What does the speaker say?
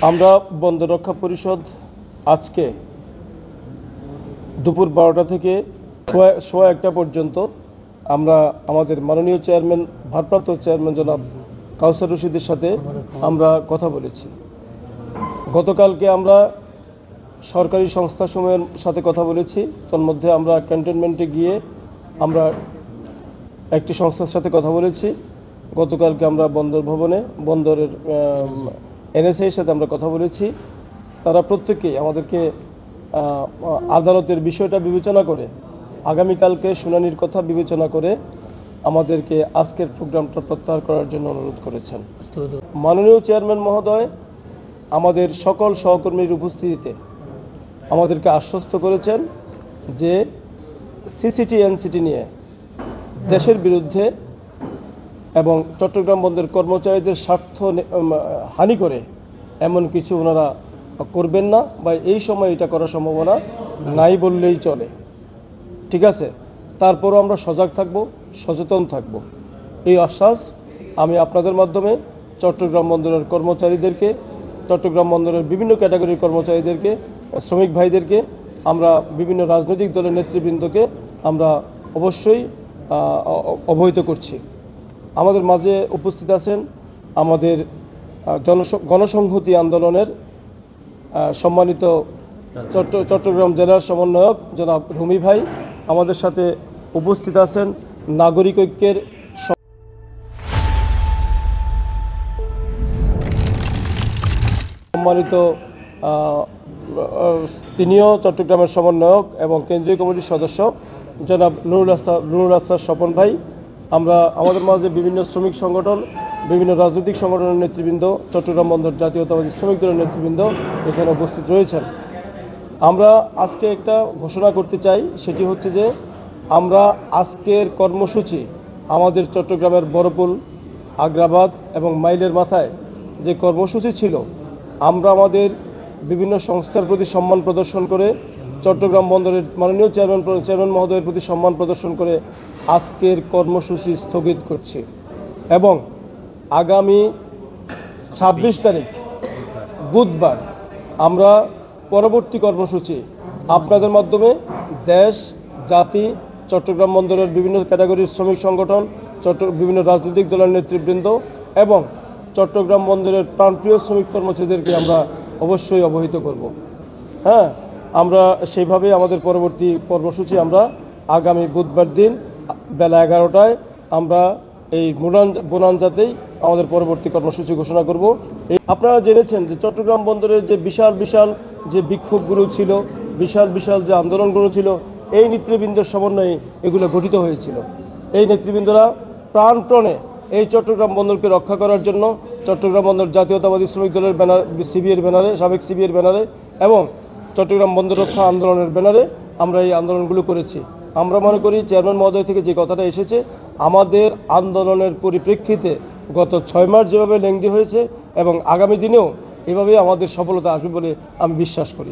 আমরা বন্দর রক্ষা পরিষদ আজকে দুপুর 12টা থেকে সোয়া 1টা পর্যন্ত আমরা আমাদের মাননীয় চেয়ারম্যান ভারপ্রাপ্ত চেয়ারম্যান জনাব কাউসার রশিদের সাথে আমরা কথা বলেছি। গতকালকে আমরা সরকারি সংস্থাসমূহের সাথে কথা বলেছি। তন্মধ্যে আমরা ক্যান্টনমেন্টে গিয়ে আমরা একটি সংস্থার সাথে কথা বলেছি। গতকালকে আমরা বন্দর ভবনে বন্দরের এনএসআইয়ের সাথে আমরা কথা বলেছি। তারা প্রত্যেকেই আমাদেরকে আদালতের বিষয়টা বিবেচনা করে আগামীকালকে শুনানির কথা বিবেচনা করে আমাদেরকে আজকের প্রোগ্রামটা প্রত্যাহার করার জন্য অনুরোধ করেছেন। মাননীয় চেয়ারম্যান মহোদয় আমাদের সকল সহকর্মীর উপস্থিতিতে আমাদেরকে আশ্বস্ত করেছেন যে সিসিটি এনসিটি নিয়ে দেশের বিরুদ্ধে এবং চট্টগ্রাম বন্দরের কর্মচারীদের স্বার্থ হানি করে এমন কিছু ওনারা করবেন না, বা এই সময় এটা করার সম্ভাবনা নাই বললেই চলে। ঠিক আছে, তারপরও আমরা সজাগ থাকব, সচেতন থাকব, এই আশ্বাস আমি আপনাদের মাধ্যমে চট্টগ্রাম বন্দরের কর্মচারীদেরকে, চট্টগ্রাম বন্দরের বিভিন্ন ক্যাটাগরির কর্মচারীদেরকে, শ্রমিক ভাইদেরকে, আমরা বিভিন্ন রাজনৈতিক দলের নেতৃবৃন্দকে আমরা অবশ্যই অবহিত করছি। আমাদের মাঝে উপস্থিত আছেন আমাদের গণসংহতি আন্দোলনের সম্মানিত চট্টগ্রাম জেলার সমন্বয়ক জনাব রুমি ভাই। আমাদের সাথে উপস্থিত আছেন নাগরিক ঐক্যের সম্মানিত তিনিও চট্টগ্রামের সমন্বয়ক এবং কেন্দ্রীয় কমিটির সদস্য জনাব নুরুল আফসার স্বপন ভাই। আমরা আমাদের মাঝে বিভিন্ন শ্রমিক সংগঠন, বিভিন্ন রাজনৈতিক সংগঠনের নেতৃবৃন্দ, চট্টগ্রাম বন্দর জাতীয়তাবাদী শ্রমিক দলের নেতৃবৃন্দ এখানে উপস্থিত রয়েছেন। আমরা আজকে একটা ঘোষণা করতে চাই, সেটি হচ্ছে যে আমরা আজকের কর্মসূচি আমাদের চট্টগ্রামের বড়পুল, আগ্রাবাদ এবং মাইলের মাথায় যে কর্মসূচি ছিল, আমরা আমাদের বিভিন্ন সংস্থার প্রতি সম্মান প্রদর্শন করে, চট্টগ্রাম বন্দরের মাননীয় চেয়ারম্যান মহোদয়ের প্রতি সম্মান প্রদর্শন করে আজকের কর্মসূচি স্থগিত করছি এবং আগামী 26 তারিখ বুধবার আমরা পরবর্তী কর্মসূচি আপনাদের মাধ্যমে দেশ, জাতি, চট্টগ্রাম বন্দরের বিভিন্ন ক্যাটাগরির শ্রমিক সংগঠন, বিভিন্ন রাজনৈতিক দলের নেতৃবৃন্দ এবং চট্টগ্রাম বন্দরের প্রাণপ্রিয় শ্রমিক কর্মচারীদেরকে আমরা অবশ্যই অবহিত করব। হ্যাঁ, আমরা সেইভাবে আমাদের পরবর্তী কর্মসূচি আমরা আগামী বুধবার দিন বেলা 11টায় আমরা এই বোনাঞ্জাতেই আমাদের পরবর্তী কর্মসূচি ঘোষণা করব। আপনারা জেনেছেন যে চট্টগ্রাম বন্দরের যে বিশাল বিশাল যে বিক্ষোভগুলো ছিল, বিশাল বিশাল যে আন্দোলনগুলো ছিল, এই নেতৃবৃন্দের সমন্বয়ে এগুলো গঠিত হয়েছিল। এই নেতৃবৃন্দরা প্রাণপণে এই চট্টগ্রাম বন্দরকে রক্ষা করার জন্য চট্টগ্রাম বন্দর জাতীয়তাবাদী শ্রমিক দলের ব্যানার, সিবিএর ব্যানারে, সাবেক সিবিএর ব্যানারে এবং চট্টগ্রাম বন্দর রক্ষা আন্দোলনের ব্যানারে আমরা এই আন্দোলনগুলো করেছি। আমরা মনে করি চেয়ারম্যান মহোদয় থেকে যে কথাটা এসেছে, আমাদের আন্দোলনের পরিপ্রেক্ষিতে গত 6 মাস যেভাবে লেংদি হয়েছে এবং আগামী দিনেও এভাবে আমাদের সফলতা আসবে বলে আমি বিশ্বাস করি।